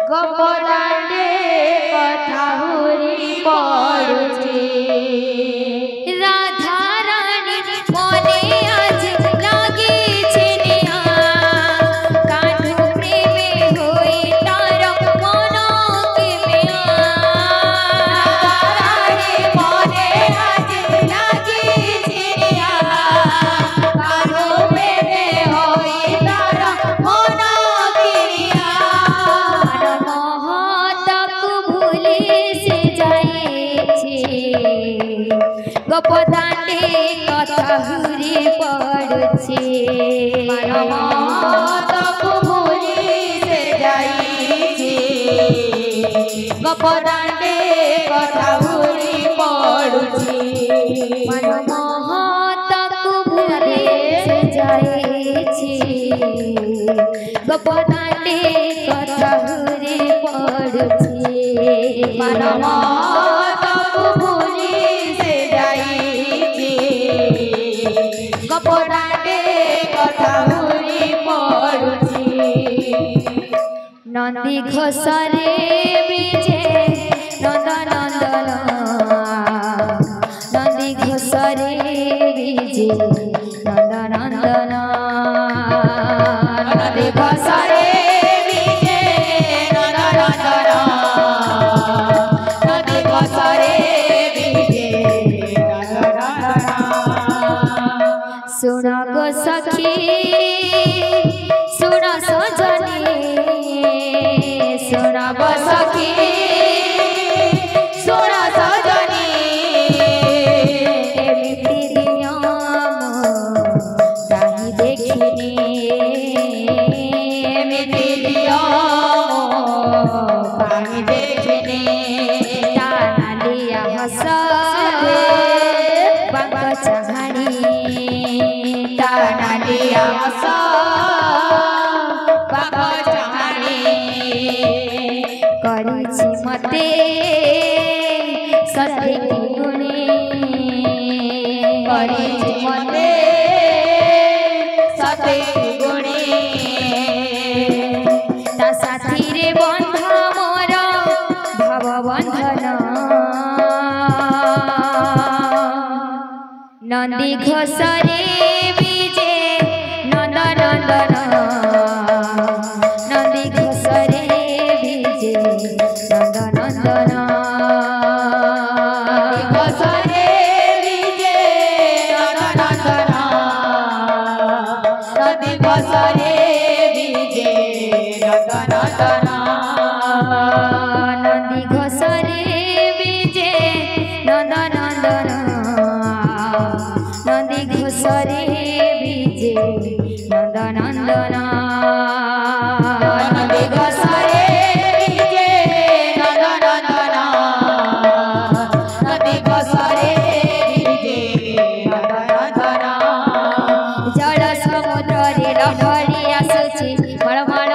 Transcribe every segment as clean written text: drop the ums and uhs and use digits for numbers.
गोपदांडे कथा हुरी पड़ुछे राधा रानी मने आज लागिछे नेहा कान्हू प्रेमे होई तार मन केमेआ राधा रानी मने आज लागिछे नेहा कान्हू प्रेमे होई तार मन केमेआ महतक भूली से जाइछे गोपदांडे कथा हुरी पड़ुछे महतक भूली से जाइछे गोपदांडे कथा हुरी पड़ुछे महतक भूली से जाइछे गोपदांडे कथा हुरी पड़ुछे महतक भूली से जाइछे गोपदांडे कथा हुरी पड़ुछे नंदी घोषरे बीजे नंदनंदन नंदी घोषरे बीजे नंदनंदन नंदी घोषरे बीजे नंदनंदन नंदी घोषरे बीजे नंदनंदन सुन गो सखी सुन सजनी सुन गो सखी सुन सजनी एमिति नियम काहि देखिनी एमिति नियम काहि देखिनी ताना लिया हंसबे बांक चाहानी ताना लिया बाबा चाहानी करिछि मते सत्य गुणे करिछि मते सते गुणे ता साथी रे बंध मोर भव बंधन नंदी घोषरे बीजे नंदनंदन नंदी घोषरे बीजे नंदनंदन घोषरे बीजे नंदनंदन नंदी घोषरे बीजे नंदनंदन नंदी घोषरे बीजे नंदनंदन नंदी घोषरे बीजे नंदनंदन नंदी घोषरे बीजे नंदनंदन नंदी घोषरे बीजे नंदनंदन जल समुद्र रे लहरी आसुछि मळमळ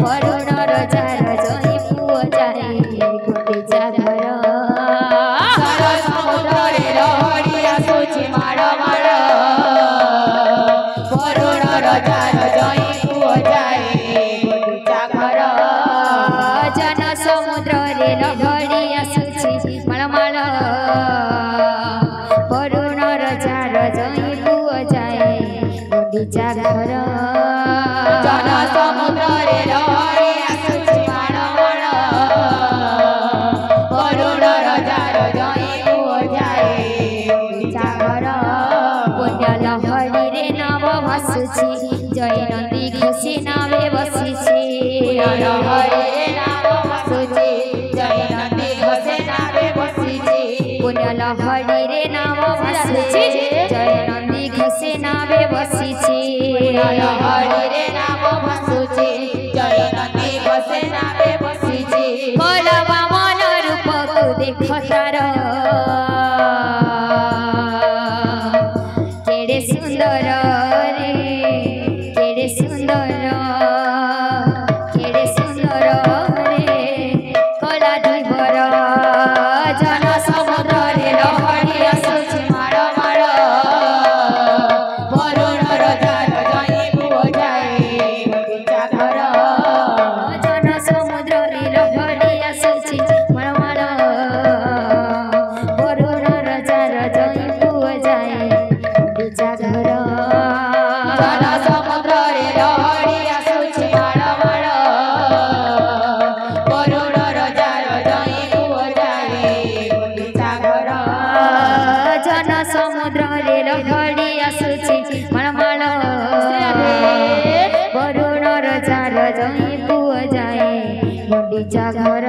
वरुण रजार जई पुओ जाए गुंडीचा घर जल समुद्र रे लहरी आसुछि माळमाळ वरुण रजार जई पुओ जाए गुंडीचा घर जन समुद्र रे लहरी आसुछि मळमळ वरुण रजार जई पुओ जाए गुंडीचा घर जन समुद्र रे लहरी आसुछि माळमाळ वरुण रजार जई पुओ जाए गुंडीचा घर पुण्य लहरी रे नाव भासुछि जय नंदी घोषी नावे बसिछि लहरी रे नाम भासुछि जय नंदी घोषे नावे बसिछि पुण्य लहरी रे नाव भासुछि जय नंदी घोषी नावे बसिछि लहरी रे नाम भासुछि जय नंदी घोषे नावे बसिछि कलवा मन रूपको देख तार केड़े सुंदर रे केड़े सुंदर रे कला धीवर जन समुद्र रे लहरी आसुछि माळमाळ वरुण रजार जई पुओ जाए गुंडीचा जाए गुंडीचा घर